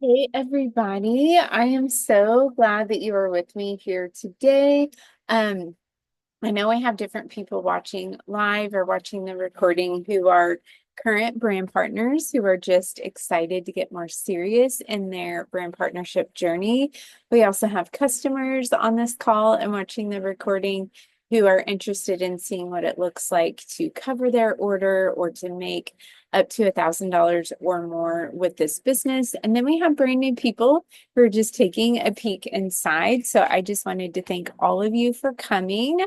Hey everybody, I am so glad that you are with me here today. Um, I know I have different people watching live or watching the recording who are current brand partners who are just excited to get more serious in their brand partnership journey. We also have customers on this call and watching the recording who are interested in seeing what it looks like to cover their order or to make up to $1,000 or more with this business. And then we have brand new people who are just taking a peek inside. So I just wanted to thank all of you for coming.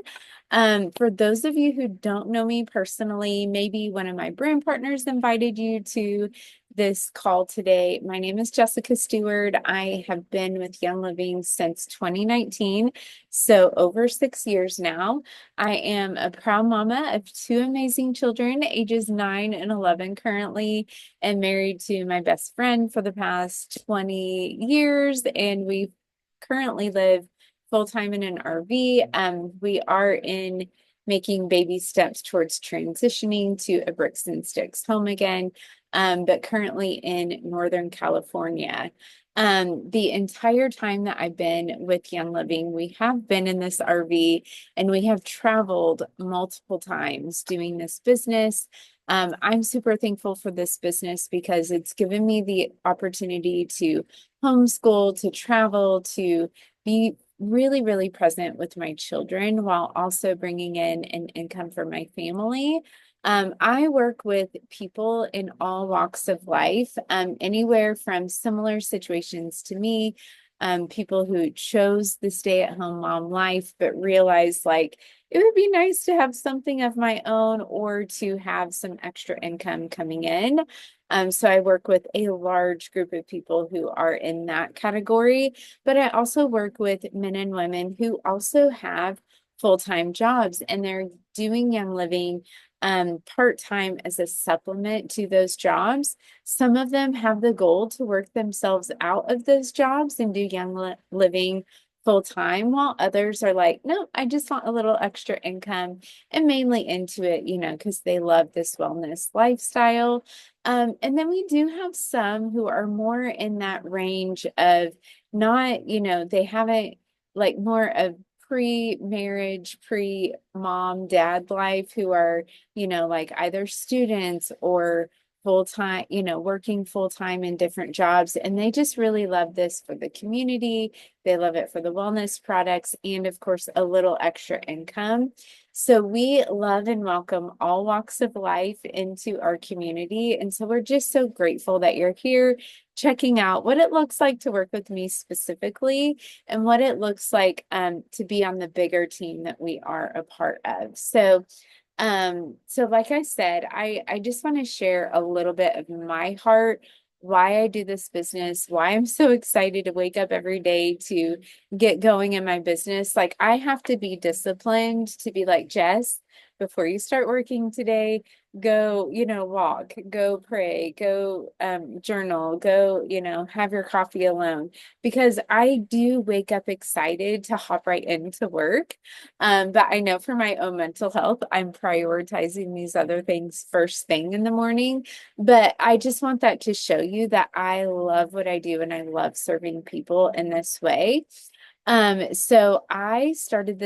For those of you who don't know me personally, maybe one of my brand partners invited you to this call today. My name is Jessica Steward. I have been with Young Living since 2019, so over 6 years now. I am a proud mama of two amazing children, ages 9 and 11 currently, and married to my best friend for the past 20 years, and we currently live full-time in an RV. We are in making baby steps towards transitioning to a bricks and sticks home again, but currently in Northern California. The entire time that I've been with Young Living, we have been in this RV and we have traveled multiple times doing this business. I'm super thankful for this business because it's given me the opportunity to homeschool, to travel, to be really, really present with my children while also bringing in an income for my family. I work with people in all walks of life, anywhere from similar situations to me, people who chose the stay-at-home mom life, but realized like it would be nice to have something of my own or to have some extra income coming in. So I work with a large group of people who are in that category, but I also work with men and women who also have full-time jobs and they're doing Young Living part-time as a supplement to those jobs. Some of them have the goal to work themselves out of those jobs and do Living full time, while others are like, no, I just want a little extra income and mainly into it, because they love this wellness lifestyle. And then we do have some who are more in that range of not, they haven't like more of pre-marriage, pre-mom, dad life who are, like either students or full-time, working full-time in different jobs. And they just really love this for the community. They love it for the wellness products and, of course, a little extra income. So we love and welcome all walks of life into our community. And so we're just so grateful that you're here checking out what it looks like to work with me specifically and what it looks like to be on the bigger team that we are a part of. So like I said, I just want to share a little bit of my heart, why I do this business, why I'm so excited to wake up every day to get going in my business. Like I have to be disciplined to be like, Jess, before you start working today, go, walk, go pray, go journal, go, have your coffee alone. Because I do wake up excited to hop right into work. But I know for my own mental health, I'm prioritizing these other things first thing in the morning. But I just want that to show you that I love what I do and I love serving people in this way. So I started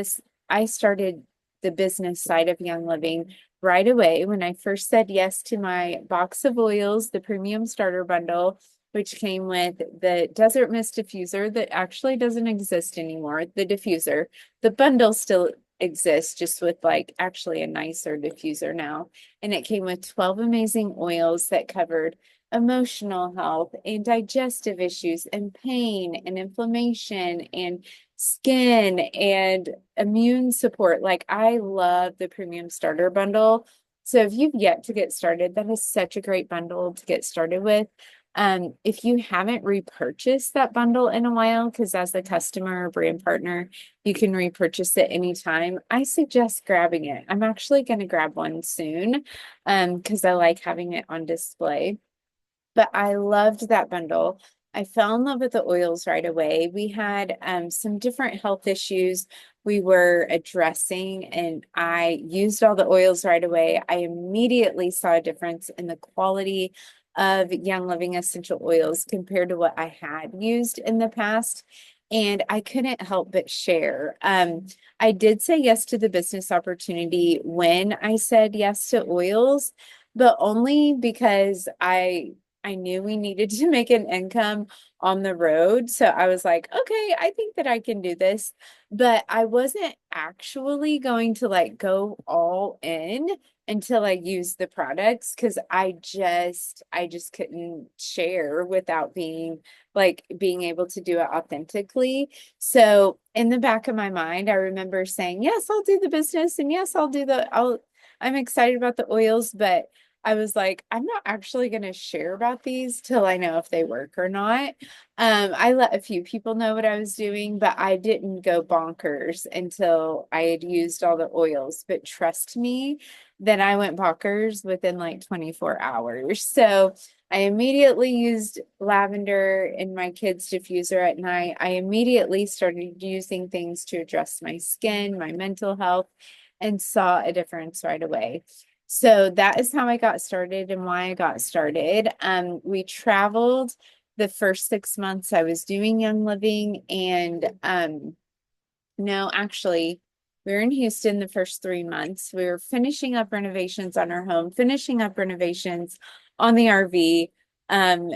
the business side of Young Living right away when I first said yes to my box of oils, the premium starter bundle, which came with the Desert Mist diffuser that actually doesn't exist anymore, the diffuser. The bundle still exists, just with like actually a nicer diffuser now. And it came with 12 amazing oils that covered emotional health and digestive issues and pain and inflammation and skin and immune support. Like I love the premium starter bundle. So if you've yet to get started, that is such a great bundle to get started with. If you haven't repurchased that bundle in a while, because as a customer or brand partner, you can repurchase it anytime. I suggest grabbing it. I'm actually going to grab one soon, because I like having it on display. But I loved that bundle. I fell in love with the oils right away. We had some different health issues we were addressing, and I used all the oils right away. I immediately saw a difference in the quality of Young Living essential oils compared to what I had used in the past. And I couldn't help but share. I did say yes to the business opportunity when I said yes to oils, but only because I knew we needed to make an income on the road. So I was like, okay, I think that I can do this. But I wasn't actually going to like go all in until I used the products because I just couldn't share without being able to do it authentically. So in the back of my mind, I remember saying, yes, I'll do the business and yes, I'm excited about the oils, but I was like, I'm not actually going to share about these till I know if they work or not. I let a few people know what I was doing, but I didn't go bonkers until I had used all the oils. But trust me, then I went bonkers within like 24 hours. So I immediately used lavender in my kids' diffuser at night. I immediately started using things to address my skin, my mental health, and saw a difference right away. So that is how I got started and why I got started. We traveled the first 6 months I was doing Young Living, and no, actually, we were in Houston the first 3 months. We were finishing up renovations on our home, finishing up renovations on the RV, um,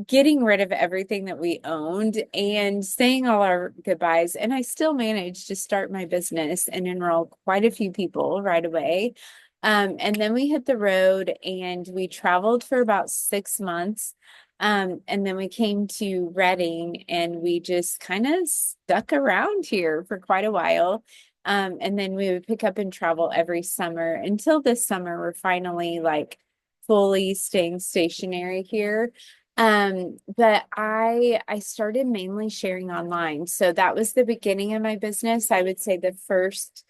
getting rid of everything that we owned and saying all our goodbyes. And I still managed to start my business and enroll quite a few people right away. And then we hit the road and we traveled for about 6 months. And then we came to Redding and we just kind of stuck around here for quite a while. And then we would pick up and travel every summer until this summer, we're finally like fully staying stationary here. But I started mainly sharing online. So that was the beginning of my business. I would say the first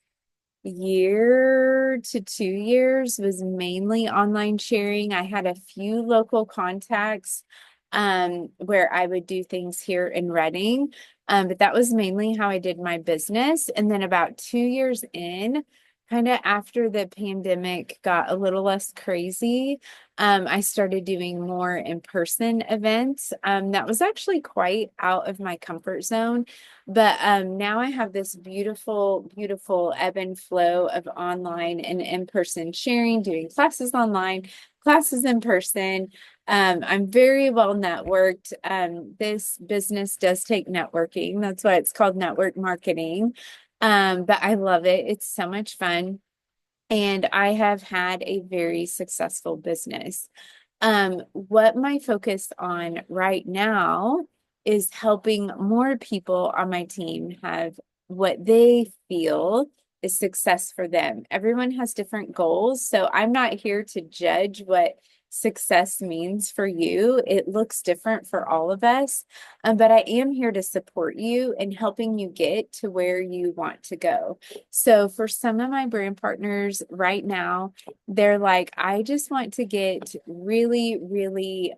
year to 2 years was mainly online sharing. I had a few local contacts where I would do things here in Redding. But that was mainly how I did my business. And then about 2 years in, kind of after the pandemic got a little less crazy, I started doing more in-person events. That was actually quite out of my comfort zone. But now I have this beautiful, beautiful ebb and flow of online and in-person sharing, doing classes online, classes in person. I'm very well networked. This business does take networking. That's why it's called network marketing. But I love it. It's so much fun. And I have had a very successful business. What my focus on right now is helping more people on my team have what they feel is success for them. Everyone has different goals, so I'm not here to judge what success means for you. It looks different for all of us, but I am here to support you in helping you get to where you want to go. So for some of my brand partners right now, they're like, I just want to get really, really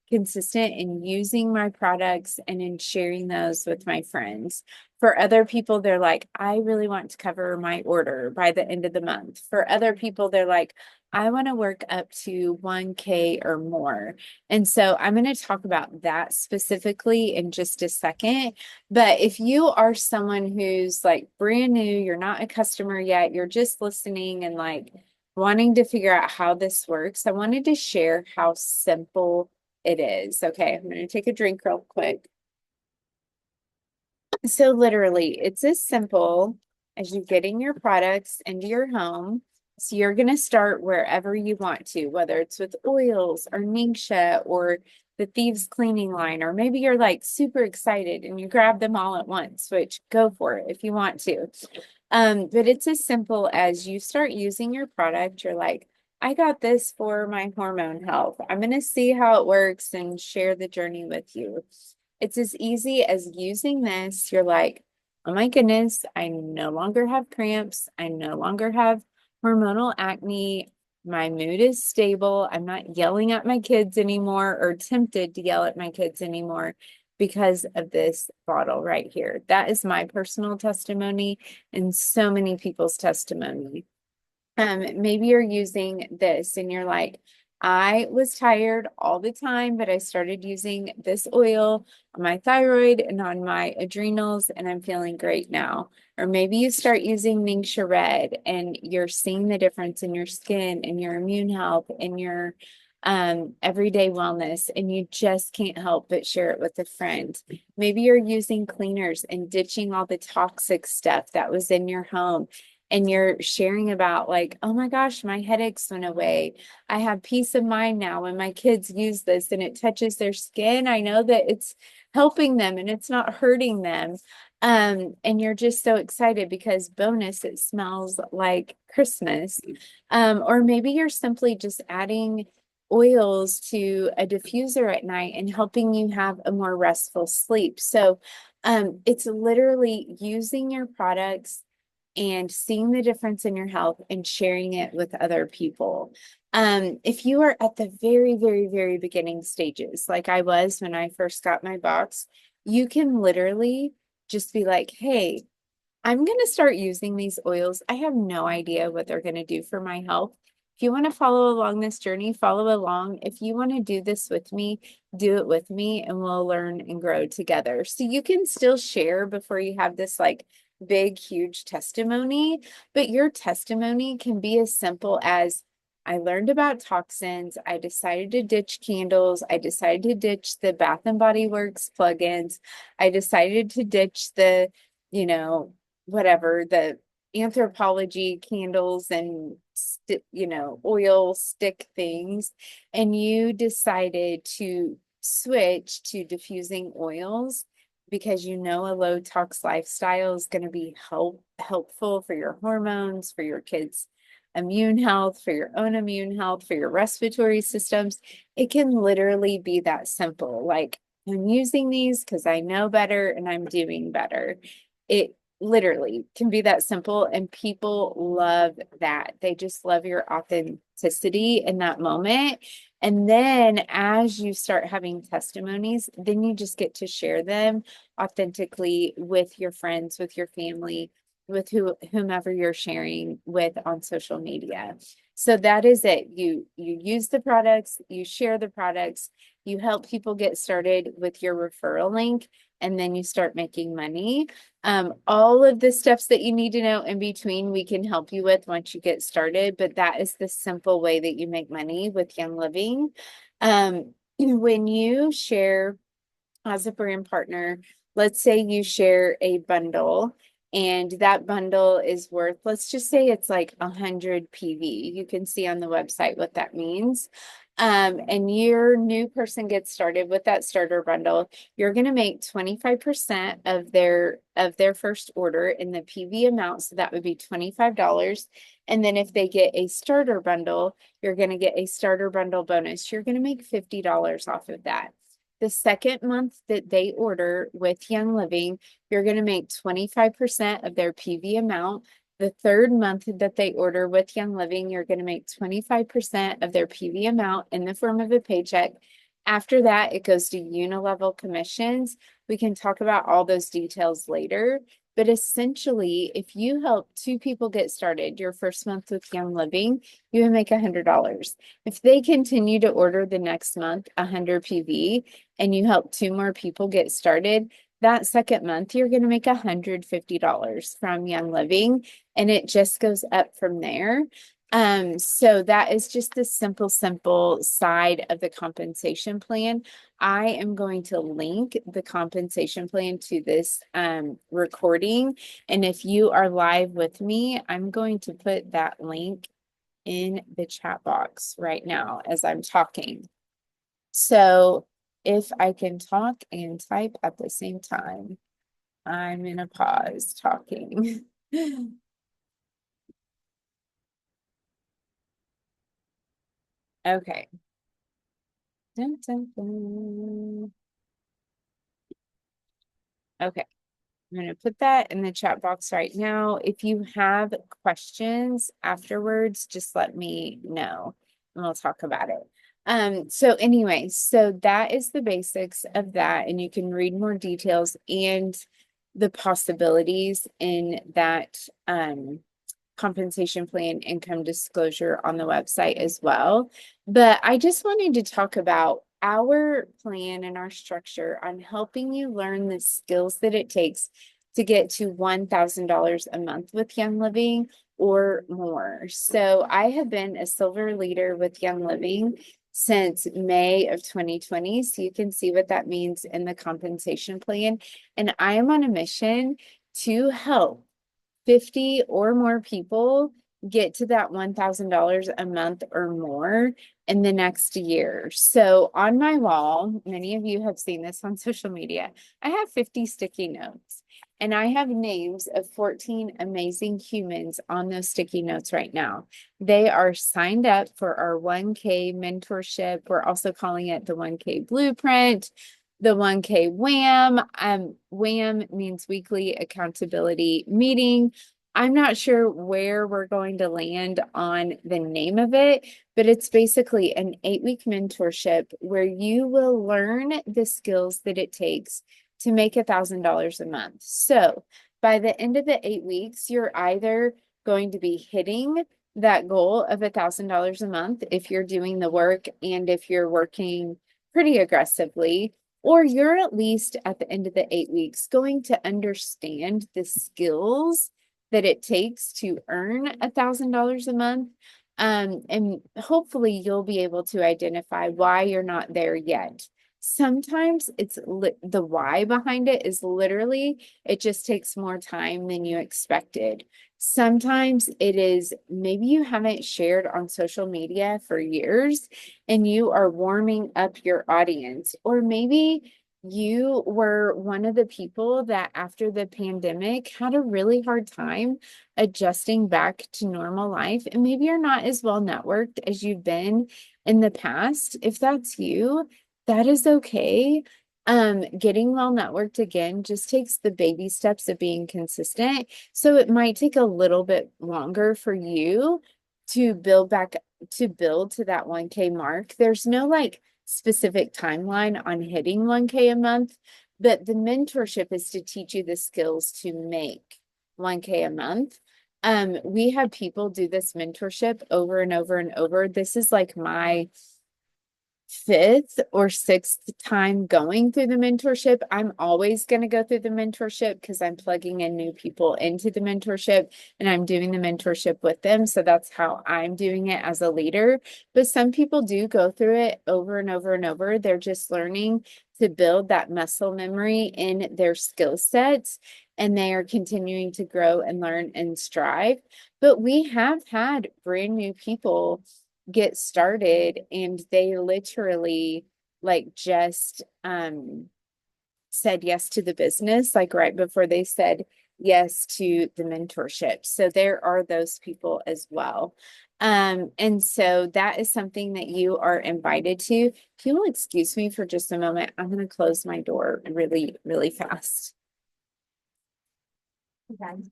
consistent in using my products and in sharing those with my friends. For other people, they're like, I really want to cover my order by the end of the month. For other people, they're like, I want to work up to 1K or more. And so I'm going to talk about that specifically in just a second. But if you are someone who's like brand new, you're not a customer yet, you're just listening and like wanting to figure out how this works, I wanted to share how simple it is. Okay, I'm going to take a drink real quick. So literally, it's as simple as you getting your products into your home. So you're going to start wherever you want to, whether it's with oils or Ningxia or the Thieves cleaning line, or maybe you're like super excited and you grab them all at once, which go for it if you want to. But it's as simple as you start using your product, you're like, I got this for my hormone health. I'm going to see how it works and share the journey with you. It's as easy as using this. You're like, oh my goodness, I no longer have cramps. I no longer have hormonal acne. My mood is stable. I'm not yelling at my kids anymore or tempted to yell at my kids anymore because of this bottle right here. That is my personal testimony and so many people's testimony. Maybe you're using this and you're like, I was tired all the time, but I started using this oil on my thyroid and on my adrenals, and I'm feeling great now. Or maybe you start using Ningxia Red and you're seeing the difference in your skin and your immune health and your everyday wellness, and you just can't help but share it with a friend. Maybe you're using cleaners and ditching all the toxic stuff that was in your home. And you're sharing about, like, oh my gosh, my headaches went away. I have peace of mind now when my kids use this and it touches their skin. I know that it's helping them and it's not hurting them. And you're just so excited because bonus, it smells like Christmas. Or maybe you're simply just adding oils to a diffuser at night and helping you have a more restful sleep. So it's literally using your products and seeing the difference in your health and sharing it with other people. If you are at the very, very, very beginning stages, like I was when I first got my box, you can literally just be like, hey, I'm going to start using these oils. I have no idea what they're going to do for my health. If you want to follow along this journey, follow along. If you want to do this with me, do it with me, and we'll learn and grow together. So you can still share before you have this like big, huge testimony, but your testimony can be as simple as, I learned about toxins. I decided to ditch candles. I decided to ditch the Bath and Body Works plugins. I decided to ditch the, you know, whatever, the anthropology candles and oil stick things, and you decided to switch to diffusing oils because you know a low tox lifestyle is going to be helpful for your hormones, for your kids' immune health, for your own immune health, for your respiratory systems. It can literally be that simple. Like, I'm using these because I know better and I'm doing better. It literally can be that simple, and people love that. They just love your authenticity in that moment. And then as you start having testimonies, then you just get to share them authentically with your friends, with your family, with whomever you're sharing with on social media. So that is it. You use the products, you share the products, you help people get started with your referral link, and then you start making money. All of the steps that you need to know in between, we can help you with once you get started, but that is the simple way that you make money with Young Living. When you share as a brand partner, let's say you share a bundle and that bundle is worth, let's just say it's like 100 PV. You can see on the website what that means. And your new person gets started with that starter bundle, you're going to make 25% of their first order in the PV amount. So that would be $25. And then if they get a starter bundle, you're going to get a starter bundle bonus. You're going to make $50 off of that. The second month that they order with Young Living, you're going to make 25% of their PV amount. The third month that they order with Young Living, you're going to make 25% of their PV amount in the form of a paycheck. After that, it goes to unilevel commissions. We can talk about all those details later. But essentially, if you help two people get started your first month with Young Living, you will make $100. If they continue to order the next month 100 PV and you help two more people get started, that second month, you're going to make $150 from Young Living, and it just goes up from there. So that is just the simple side of the compensation plan. I am going to link the compensation plan to this recording. And if you are live with me, I'm going to put that link in the chat box right now as I'm talking. So if I can talk and type at the same time, I'm in a pause talking. Okay. Dun, dun, dun. Okay. I'm going to put that in the chat box right now. If you have questions afterwards, just let me know and we'll talk about it. So anyway, so that is the basics of that, and you can read more details and the possibilities in that compensation plan income disclosure on the website as well. But I just wanted to talk about our plan and our structure on helping you learn the skills that it takes to get to $1,000 a month with Young Living or more. So I have been a silver leader with Young Living since May of 2020. So you can see what that means in the compensation plan. And I am on a mission to help 50 or more people get to that $1,000 a month or more in the next year. So on my wall, many of you have seen this on social media, I have 50 sticky notes. And I have names of 14 amazing humans on those sticky notes right now. They are signed up for our 1K mentorship. We're also calling it the 1K blueprint, the 1K WAM. WAM means weekly accountability meeting. I'm not sure where we're going to land on the name of it, but it's basically an 8-week mentorship where you will learn the skills that it takes to make $1,000 a month. So by the end of the 8 weeks, you're either going to be hitting that goal of $1,000 a month if you're doing the work and if you're working pretty aggressively, or you're at least at the end of the 8 weeks going to understand the skills that it takes to earn $1,000 a month. And hopefully you'll be able to identify why you're not there yet. Sometimes it's the why behind it is literally, it just takes more time than you expected. Sometimes it is maybe you haven't shared on social media for years and you are warming up your audience, or maybe you were one of the people that after the pandemic had a really hard time adjusting back to normal life, and maybe you're not as well networked as you've been in the past. If that's you, that is okay. Getting well networked again just takes the baby steps of being consistent. So it might take a little bit longer for you to build to that 1K mark. There's no like specific timeline on hitting 1K a month, but the mentorship is to teach you the skills to make 1K a month. We have people do this mentorship over and over and over. This is like my 5th or 6th time going through the mentorship. I'm always going to go through the mentorship because I'm plugging in new people into the mentorship and I'm doing the mentorship with them. So that's how I'm doing it as a leader. But some people do go through it over and over and over. They're just learning to build that muscle memory in their skill sets, and they are continuing to grow and learn and strive. But we have had brand new people get started and they literally like just said yes to the business like right before they said yes to the mentorship. So there are those people as well. And so that is something that you are invited to. If you will excuse me for just a moment, I'm going to close my door really, really fast. Okay.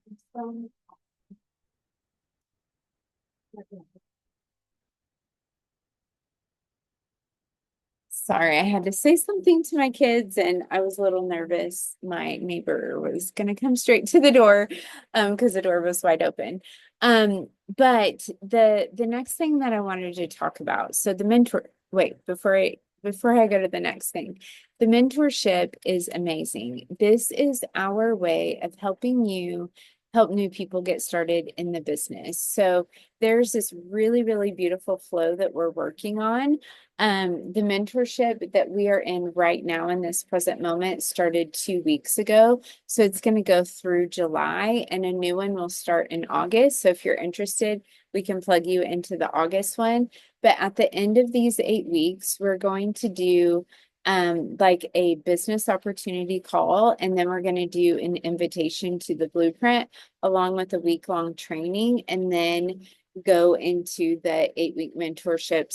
Sorry, I had to say something to my kids and I was a little nervous. My neighbor was going to come straight to the door because the door was wide open. But the next thing that I wanted to talk about, so the before I go to the next thing, the mentorship is amazing. This is our way of helping you help new people get started in the business. So there's this really, really beautiful flow that we're working on. The mentorship that we are in right now in this present moment started 2 weeks ago. So it's going to go through July and a new one will start in August. So if you're interested, we can plug you into the August one. But at the end of these 8 weeks, we're going to do like a business opportunity call, and then we're going to do an invitation to the blueprint along with a week-long training, and then go into the 8-week mentorship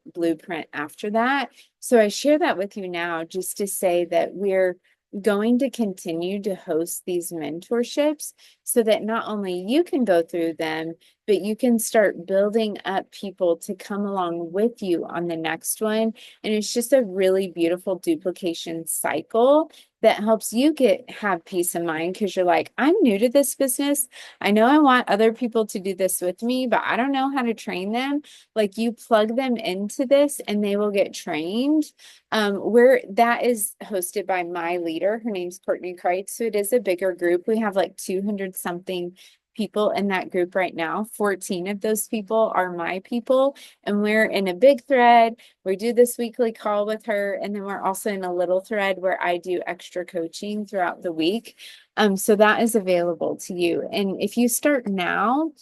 / blueprint after that. So I share that with you now just to say that we're going to continue to host these mentorships so that not only you can go through them, but you can start building up people to come along with you on the next one. And it's just a really beautiful duplication cycle that helps you have peace of mind because you're like, I'm new to this business. I know I want other people to do this with me, but I don't know how to train them. Like you plug them into this and they will get trained. Where that is hosted by my leader. Her name's Courtney Kreitz. So it is a bigger group. We have like 200 something people in that group right now. 14 of those people are my people, and we're in a big thread. We do this weekly call with her, and then we're also in a little thread where I do extra coaching throughout the week. So that is available to you. And if you start now,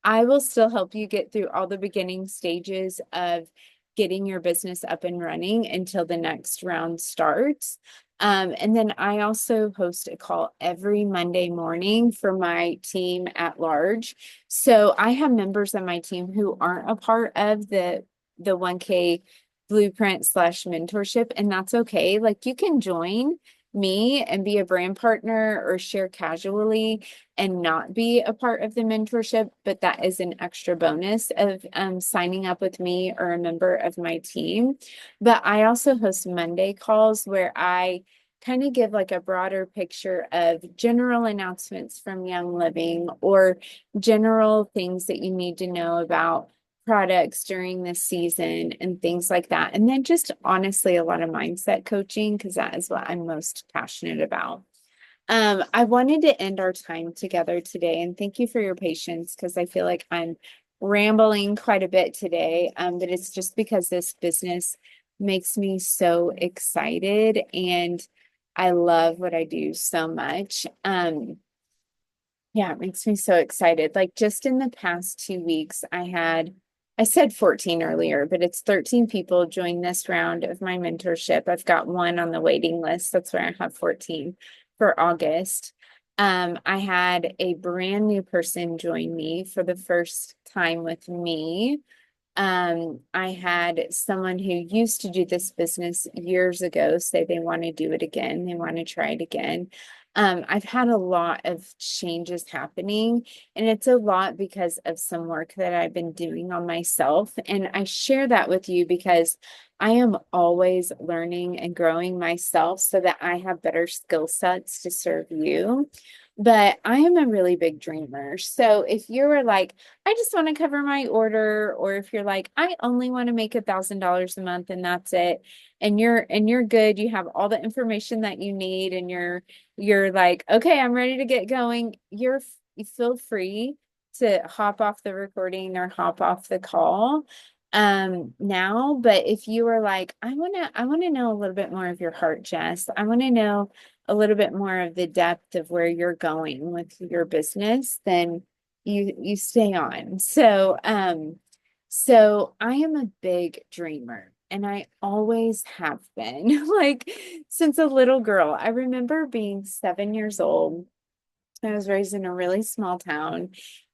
I will still help you get through all the beginning stages of getting your business up and running until the next round starts. And then I also host a call every Monday morning for my team at large. So I have members of my team who aren't a part of the 1K blueprint slash mentorship, and that's okay. Like you can join me and be a brand partner or share casually and not be a part of the mentorship, but that is an extra bonus of signing up with me or a member of my team. But I also host Monday calls where I kind of give like a broader picture of general announcements from Young Living or general things that you need to know about products during this season and things like that. And then just honestly, a lot of mindset coaching, because that is what I'm most passionate about. I wanted to end our time together today, and thank you for your patience because I feel like I'm rambling quite a bit today. But it's just because this business makes me so excited and I love what I do so much. Yeah, it makes me so excited. Like just in the past 2 weeks, I said 14 earlier, but it's 13 people join this round of my mentorship. I've got one on the waiting list. That's where I have 14 for August. I had a brand new person join me for the first time with me. I had someone who used to do this business years ago say they want to do it again. They want to try it again. I've had a lot of changes happening, and it's a lot because of some work that I've been doing on myself. And I share that with you because I am always learning and growing myself so that I have better skill sets to serve you. But I am a really big dreamer. So if you're like, I just want to cover my order, or if you're like, I only want to make $1,000 a month and that's it, and you're good, you have all the information that you need, and you're like, okay, I'm ready to get going, you feel free to hop off the recording or hop off the call now. But if you are like, I want to know a little bit more of your heart, Jess. I want to know a little bit more of the depth of where you're going with your business, then you stay on. So I am a big dreamer and I always have been like since a little girl. I remember being 7 years old. I was raised in a really small town,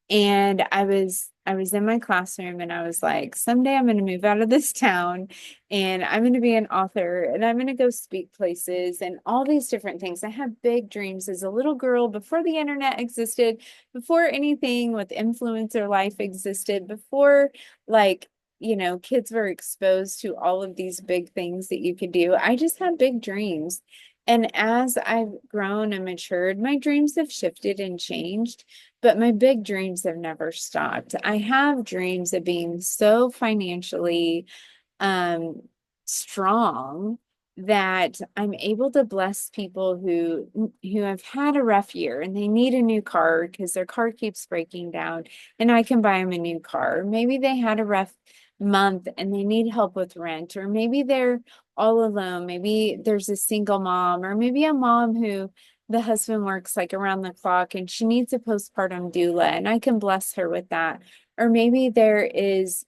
and I was in my classroom and I was like, someday I'm going to move out of this town and I'm going to be an author and I'm going to go speak places and all these different things. I had big dreams as a little girl before the internet existed, before anything with influencer life existed, before like kids were exposed to all of these big things that you could do. I just had big dreams. And as I've grown and matured, my dreams have shifted and changed, but my big dreams have never stopped. I have dreams of being so financially um, strong that I'm able to bless people who have had a rough year and they need a new car because their car keeps breaking down, and I can buy them a new car. Maybe they had a rough month and they need help with rent, or maybe they're all alone. Maybe there's a single mom, or maybe a mom who the husband works like around the clock and she needs a postpartum doula and I can bless her with that. Or maybe there is,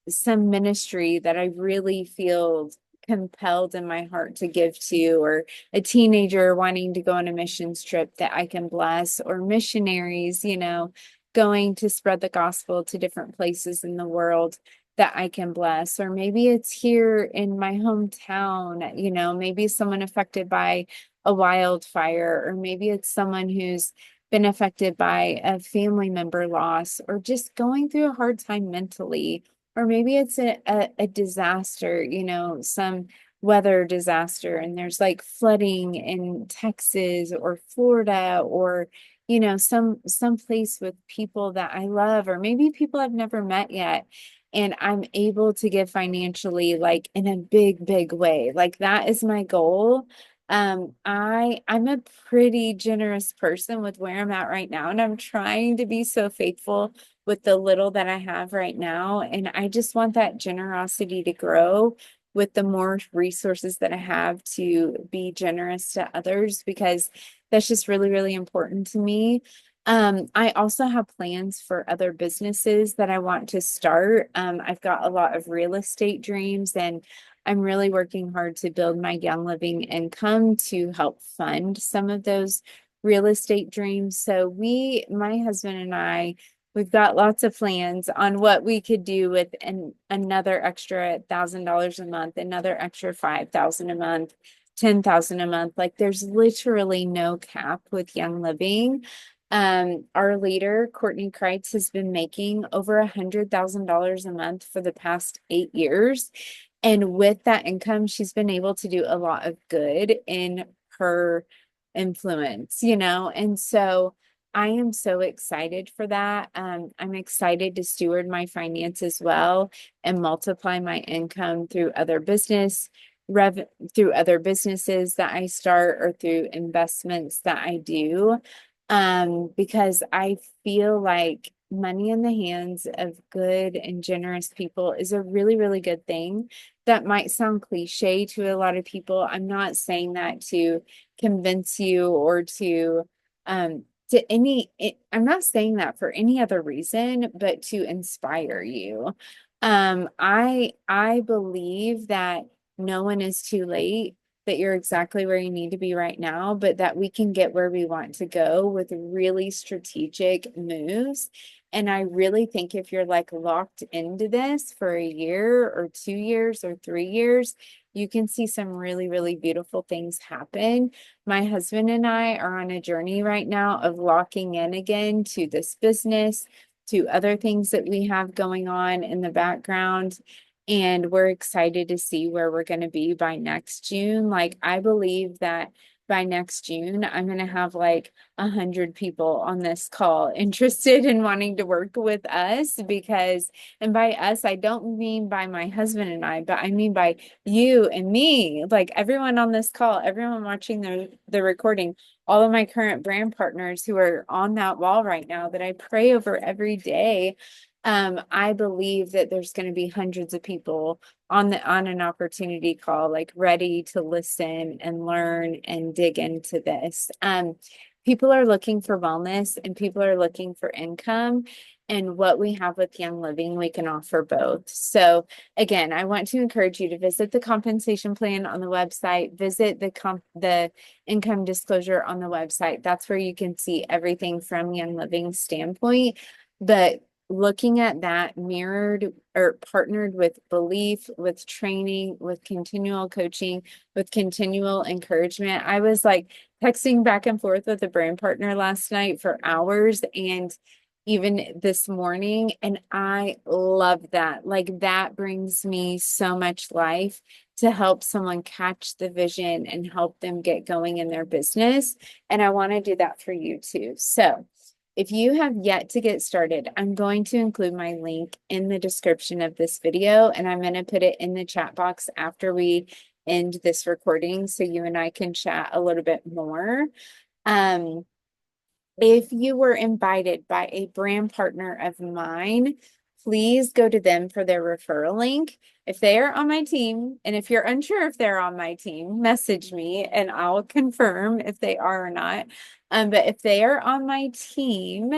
some ministry that I really feel compelled in my heart to give to, or a teenager wanting to go on a missions trip that I can bless, or missionaries, going to spread the gospel to different places in the world that I can bless. Or maybe it's here in my hometown, maybe someone affected by a wildfire, or maybe it's someone who's been affected by a family member loss, or just going through a hard time mentally, or maybe it's a disaster, some weather disaster and there's like flooding in Texas or Florida or some place with people that I love or maybe people I've never met yet, and I'm able to give financially like in a big, big way. Like that is my goal. I'm a pretty generous person with where I'm at right now, and I'm trying to be so faithful with the little that I have right now. And I just want that generosity to grow with the more resources that I have to be generous to others because that's just really, really important to me. I also have plans for other businesses that I want to start. I've got a lot of real estate dreams, and I'm really working hard to build my Young Living income to help fund some of those real estate dreams. So my husband and I, we've got lots of plans on what we could do with another extra $1,000 a month, another extra 5,000 a month, 10,000 a month. Like there's literally no cap with Young Living. Our leader, Courtney Kreitz, has been making over $100,000 a month for the past 8 years. And with that income, she's been able to do a lot of good in her influence, And so I am so excited for that. I'm excited to steward my finances well and multiply my income through through other businesses that I start or through investments that I do. Because I feel like money in the hands of good and generous people is a really, really good thing. That might sound cliche to a lot of people. I'm not saying that to convince you or I'm not saying that for any other reason, but to inspire you. I believe that no one is too late, that you're exactly where you need to be right now, but that we can get where we want to go with really strategic moves. And I really think if you're like locked into this for a year or 2 years or 3 years, you can see some really, really beautiful things happen. My husband and I are on a journey right now of locking in again to this business, to other things that we have going on in the background. And we're excited to see where we're going to be by next June. Like, I believe that by next June, I'm going to have like 100 people on this call interested in wanting to work with us and by us, I don't mean by my husband and I, but I mean by you and me, like everyone on this call, everyone watching the recording, all of my current brand partners who are on that wall right now that I pray over every day. I believe that there's going to be hundreds of people on an opportunity call, like ready to listen and learn and dig into this. People are looking for wellness and people are looking for income. And what we have with Young Living, we can offer both. So again, I want to encourage you to visit the compensation plan on the website, visit the income disclosure on the website. That's where you can see everything from Young Living standpoint. But looking at that mirrored or partnered with belief, with training, with continual coaching, with continual encouragement. I was like texting back and forth with a brand partner last night for hours and even this morning. And I love that. Like that brings me so much life to help someone catch the vision and help them get going in their business. And I want to do that for you too. So if you have yet to get started, I'm going to include my link in the description of this video, and I'm going to put it in the chat box after we end this recording so you and I can chat a little bit more. If you were invited by a brand partner of mine, please go to them for their referral link. If they are on my team, and if you're unsure if they're on my team, message me and I'll confirm if they are or not. But if they are on my team,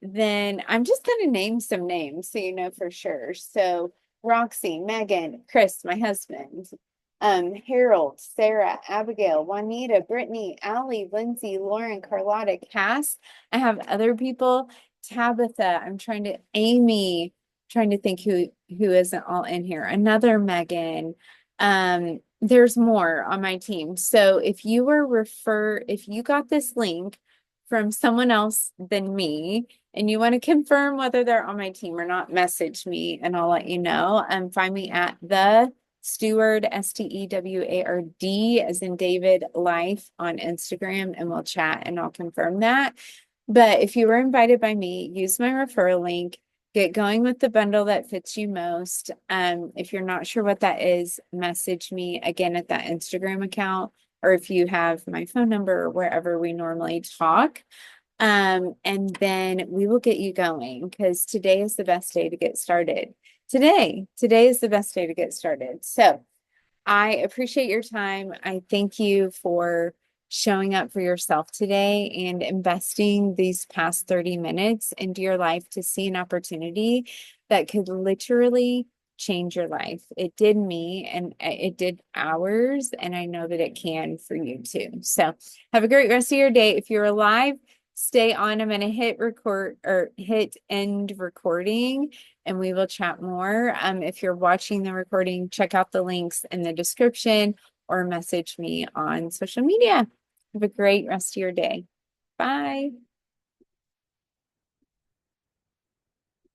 then I'm just going to name some names so you know for sure. So Roxy, Megan, Chris, my husband, Harold, Sarah, Abigail, Juanita, Brittany, Allie, Lindsay, Lauren, Carlotta, Cass. I have other people, Tabitha, Amy, trying to think who isn't all in here. Another Megan. There's more on my team. So if you got this link from someone else than me, and you want to confirm whether they're on my team or not, message me and I'll let you know. Find me at the Steward, Steward, as in David Life on Instagram, and we'll chat and I'll confirm that. But if you were invited by me, use my referral link. Get going with the bundle that fits you most. If you're not sure what that is, message me again at that Instagram account, or if you have my phone number or wherever we normally talk. And then we will get you going because today is the best day to get started. Today is the best day to get started. So I appreciate your time. I thank you for showing up for yourself today and investing these past 30 minutes into your life to see an opportunity that could literally change your life. It did me and it did ours, and I know that it can for you too. So have a great rest of your day. If you're alive, stay on. I'm going to hit record or hit end recording and we will chat more. If you're watching the recording, check out the links in the description or message me on social media. Have a great rest of your day. Bye.